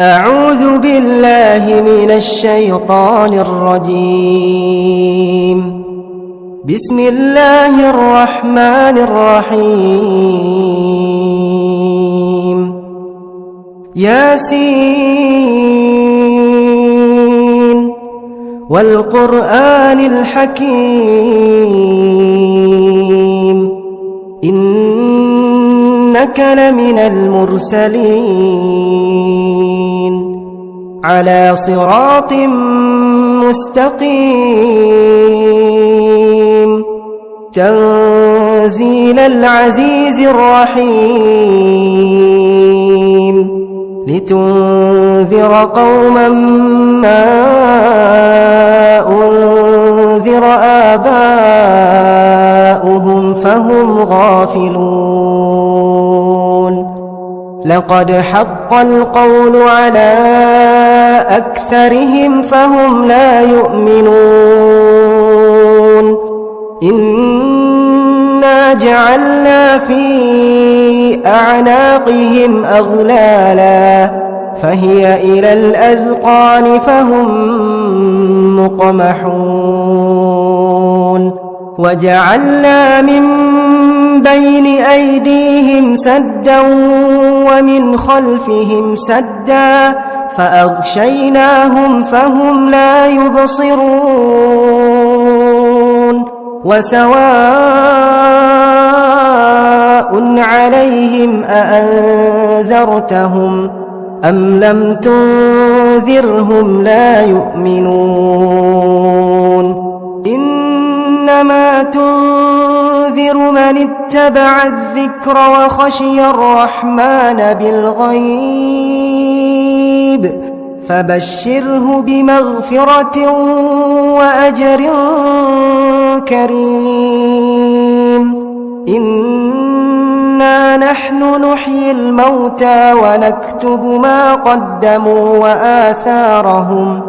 أعوذ بالله من الشيطان الرجيم. بسم الله الرحمن الرحيم. ياسين والقرآن الحكيم إنك لمن المرسلين على صراط مستقيم تنزيل العزيز الرحيم لتنذر قوما ما أنذر آباؤهم فهم غافلون. لقد حق القول على أكثرهم فهم لا يؤمنون. إنا جعلنا في أعناقهم أغلالا فهي إلى الأذقان فهم مقمحون. وجعلنا من بين أيديهم سدا ومن خلفهم سدا فأغشيناهم فهم لا يبصرون. وسواء عليهم أأنذرتهم أم لم تنذرهم لا يؤمنون. إنما تنذر من اتبع الذكر وخشي الرحمن بالغيب فبشره بمغفرة وأجر كريم. إنا نحن نحيي الموتى ونكتب ما قدموا وآثارهم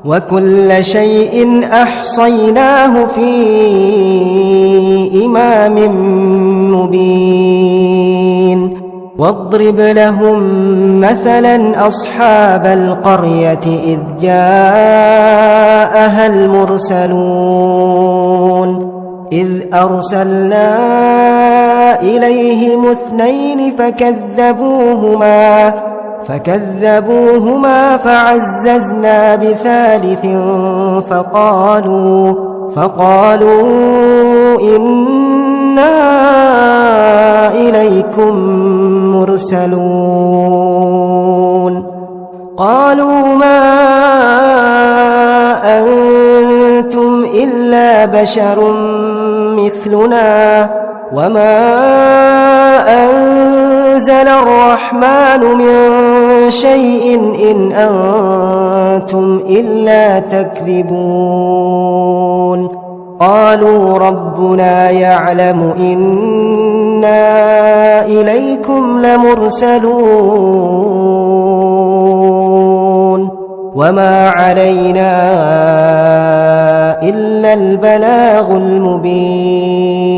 وكل شيء أحصيناه في إمام مبين. واضرب لهم مثلا أصحاب القرية إذ جاءها المرسلون إذ أرسلنا إليهم اثنين فكذبوهما فعززنا بثالث فقالوا إنا إليكم مرسلون. قالوا ما أنتم إلا بشر مثلنا وما أنزل الرحمن من شيء إن أنتم إلا تكذبون. قالوا ربنا يعلم إنا إليكم لمرسلون وما علينا إلا البلاغ المبين.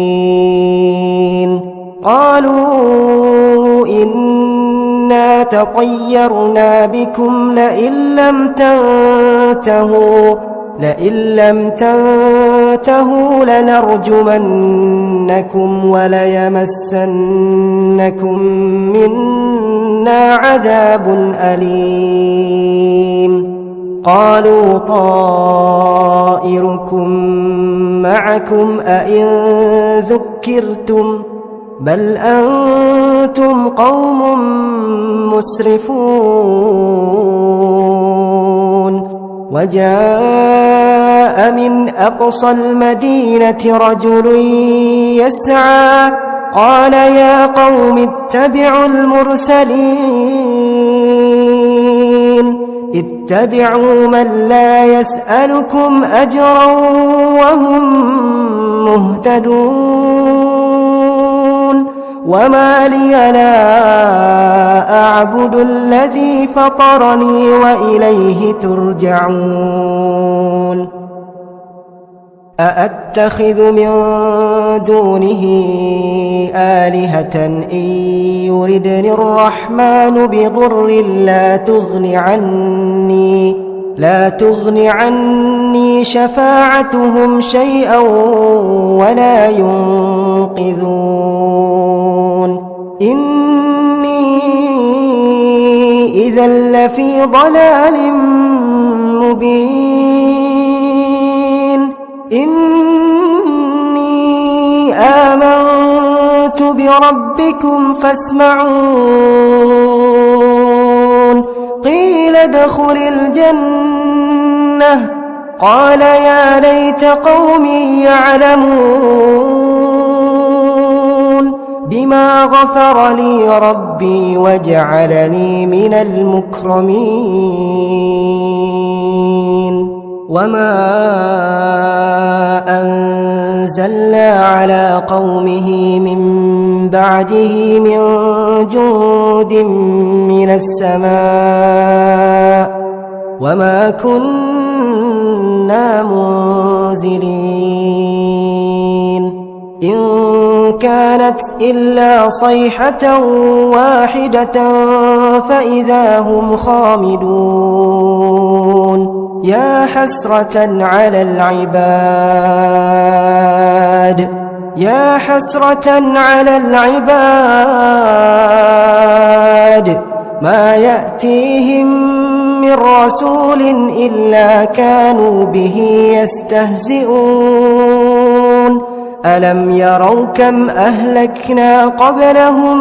قالوا إنا تطيرنا بكم لئن لم تنتهوا لنرجمنكم وليمسنكم منا عذاب أليم. قالوا طائركم معكم أئن ذكرتم بل أنتم قوم مسرفون. وجاء من أقصى المدينة رجل يسعى قال يا قوم اتبعوا المرسلين اتبعوا من لا يسألكم أجرا وهم مهتدون. وما لي لا أعبد الذي فطرني وإليه ترجعون. أأتخذ من دونه آلهة إن يردني الرحمن بضر لا تغن عني شفاعتهم شيئا ولا ينقذون إني إذا لفي ضلال مبين إني آمنت بربكم فاسمعون قيل ادخل الجنة قال يا ليت قومي يعلمون بما غفر لي ربي وجعلني من المكرمين وما أنزلنا على قومه من بعده من جند من السماء وما كنا منزلين إن كانت إلا صيحة واحدة فإذا هم خامدون يا حسرة على العباد ما يأتيهم من رسول إلا كانوا به يستهزئون ألم يروا كم أهلكنا قبلهم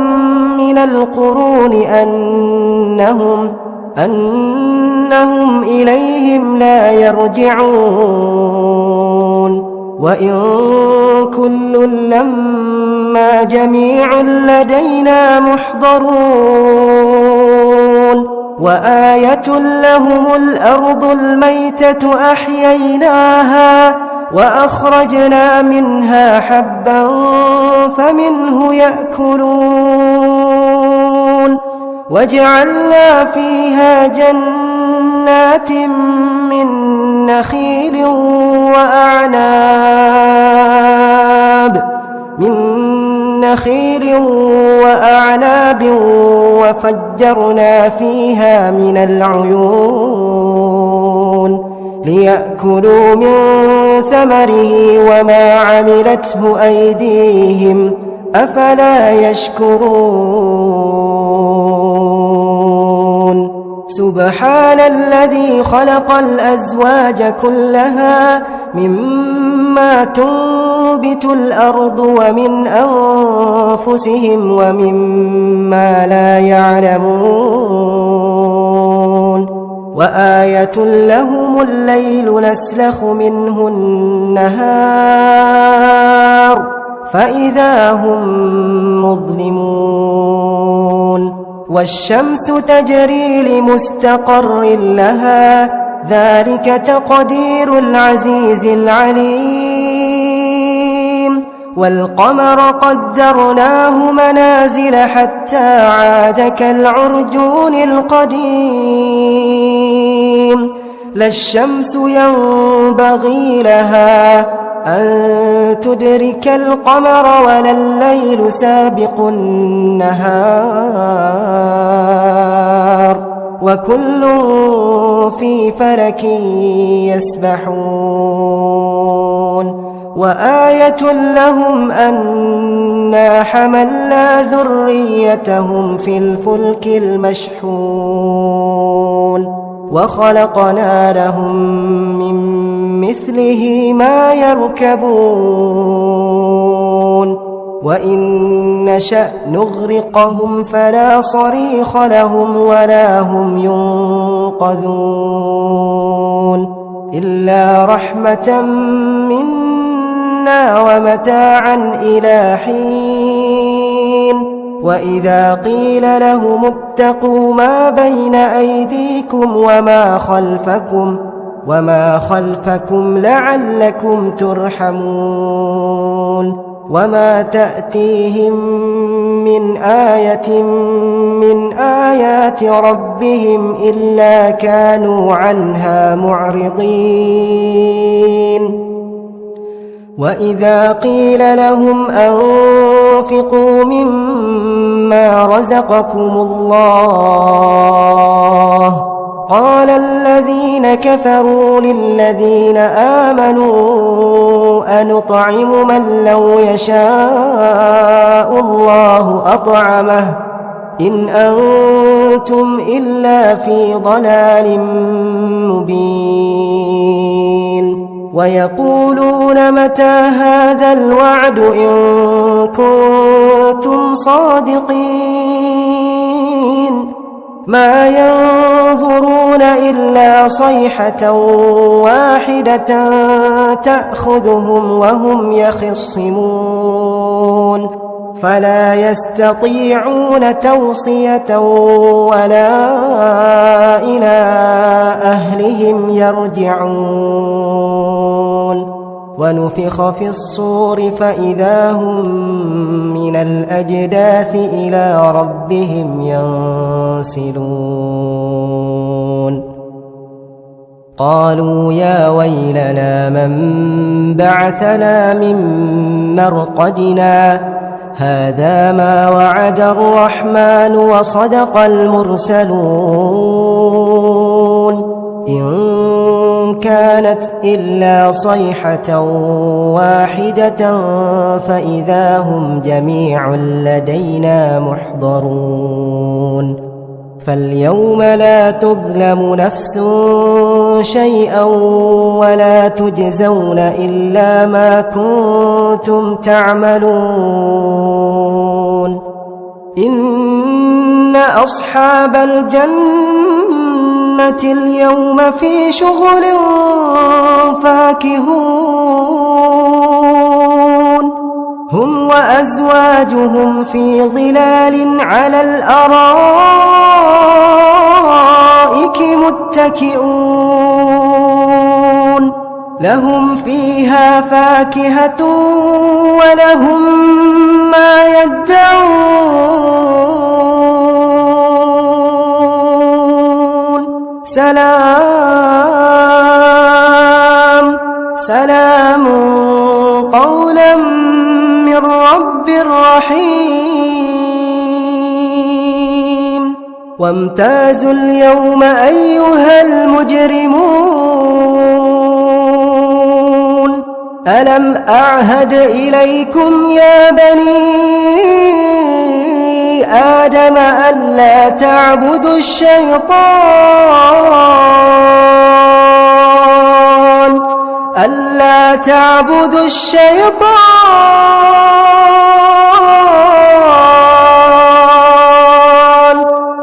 من القرون أنهم إليهم لا يرجعون وإن كل لما جميع لدينا محضرون وآية لهم الأرض الميتة أحييناها وأخرجنا منها حبا فمنه يأكلون وجعلنا فيها جنات من نخيل وأعناب وفجرنا فيها من العيون ليأكلوا من ثمره وما عملته أيديهم أفلا يشكرون سبحان الذي خلق الأزواج كلها مما تنبت الأرض ومن أنفسهم ومما لا يعلمون وآية لهم الليل نسلخ منه النهار فإذا هم مظلمون والشمس تجري لمستقر لها ذلك تقدير العزيز العليم والقمر قدرناه منازل حتى عاد كالعرجون القديم لا الشمس ينبغي لها أن تدرك القمر ولا الليل سابق النهار وكل في فلك يسبحون وآية لهم أنا حملنا ذريتهم في الفلك المشحون وخلقنا لهم من مثله ما يركبون وإن نشأ نغرقهم فلا صريخ لهم ولا هم ينقذون إلا رحمة منا ومتاعا إلى حين وإذا قيل لهم اتقوا ما بين أيديكم وما خلفكم لعلكم ترحمون وما تأتيهم من آية من آيات ربهم إلا كانوا عنها معرضين وإذا قيل لهم أنفقوا مما رزقكم الله قال الذين كفروا للذين آمنوا أنطعم من لو يشاء الله أطعمه إن أنتم إلا في ضلال مبين ويقولون متى هذا الوعد إن كنتم صادقين ما ينظرون إلا صيحة واحدة تأخذهم وهم يخصمون فلا يستطيعون توصية ولا إلى أهلهم يرجعون ونفخ في الصور فإذا هم من الأجداث إلى ربهم ينسلون قالوا يا ويلنا من بعثنا من مرقدنا هذا ما وعد الرحمن وصدق المرسلون إن كانت إلا صيحة واحدة فإذا هم جميع لدينا محضرون فاليوم لا تظلم نفس شيئا ولا تجزون إلا ما كنتم تعملون إن أصحاب الجنة اليوم في شغل فاكهون هم وأزواجهم في ظلال على الأرائك متكئون لهم فيها فاكهة ولهم ما يدعون سلام سلام قولا من رب رحيم وامتازوا اليوم أيها المجرمون ألم أعهد إليكم يا بني آدم ألا تعبدوا الشيطان ألا تعبدوا الشيطان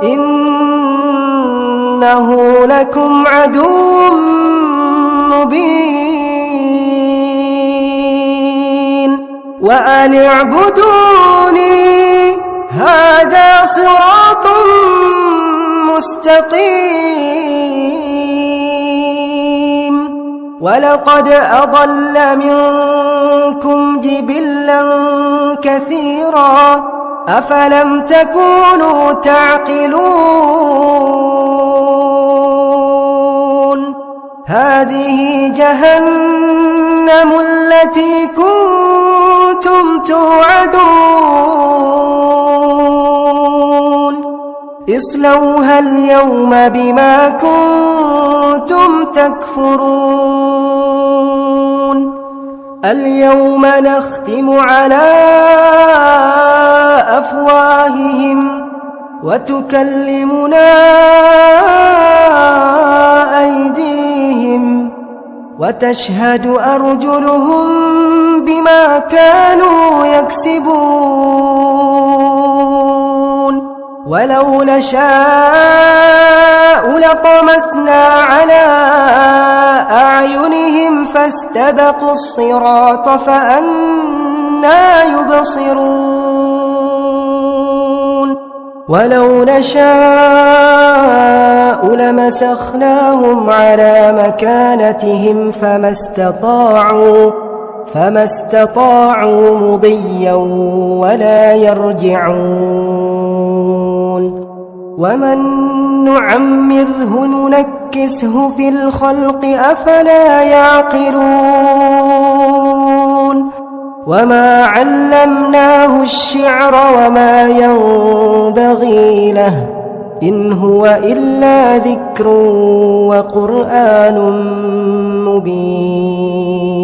إنه لكم عدو مبين وأن اعبدوني هذا صراط مستقيم ولقد أضل منكم جبلا كثيرا أفلم تكونوا تعقلون هذه جهنم التي كنتم توعدون اصلوها اليوم بما كنتم تكفرون اليوم نختم على أفواههم وتكلمنا أيديهم وتشهد أرجلهم بما كانوا يكسبون ولو نشاء لطمسنا على أعينهم فاستبقوا الصراط فأنى يبصرون ولو نشاء لمسخناهم على مكانتهم فما استطاعوا مضيا ولا يرجعون ومن نعمره ننكسه في الخلق أفلا يعقلون وما علمناه الشعر وما ينبغي له إن هو إلا ذكر وقرآن مبين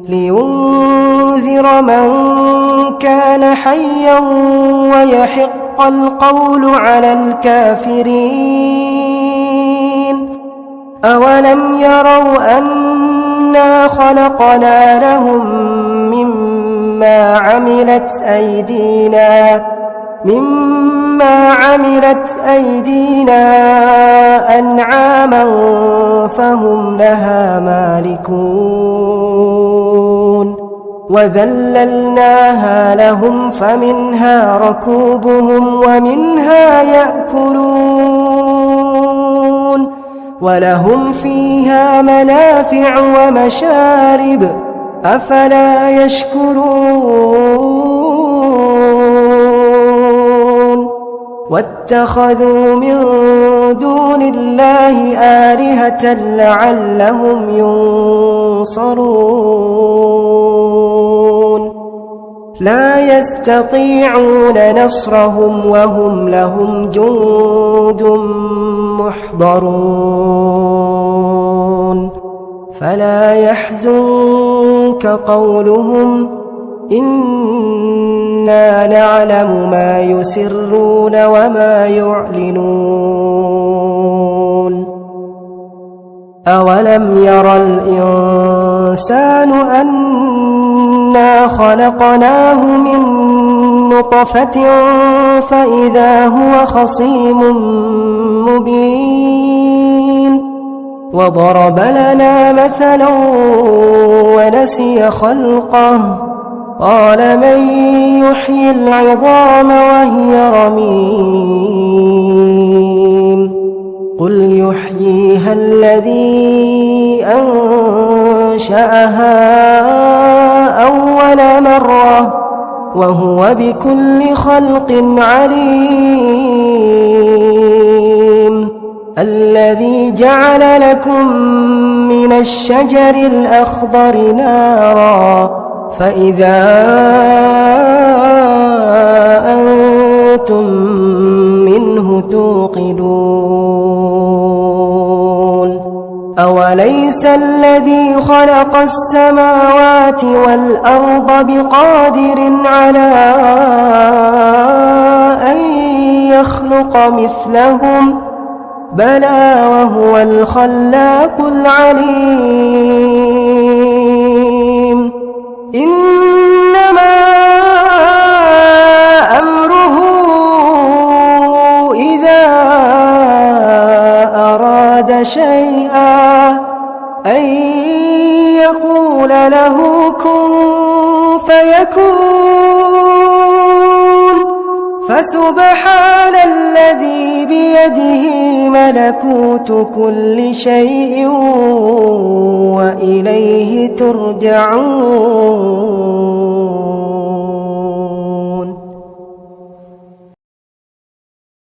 لينذر من كان حيا ويحق القول على الكافرين أولم يروا أنا خلقنا لهم مما عملت أيدينا أنعاما فهم لها مالكون وذللناها لهم فمنها ركوبهم ومنها يأكلون ولهم فيها منافع ومشارب أفلا يشكرون واتخذوا من دون الله آلهة لعلهم ينصرون لا يستطيعون نصرهم وهم لهم جند محضرون فلا يحزنك قولهم إنا نعلم ما يسرون وما يعلنون أولم ير الإنسان أنا خلقناه من نطفة فإذا هو خصيم مبين وضرب لنا مثلا ونسي خلقه قال من يحيي العظام وهي رميم قل يحييها الذي أنشأها أول مرة وهو بكل خلق عليم الذي جعل لكم من الشجر الأخضر نارا فإذا أنتم منه توقدون أوليس الذي خلق السماوات والأرض بقادر على أن يخلق مثلهم بلى وهو الخلاق العليم إنما أمره إذا أراد شيئا أن يقول له كن فيكون فسبحان الذي بيده ملكوت كل شيء وإليه ترجعون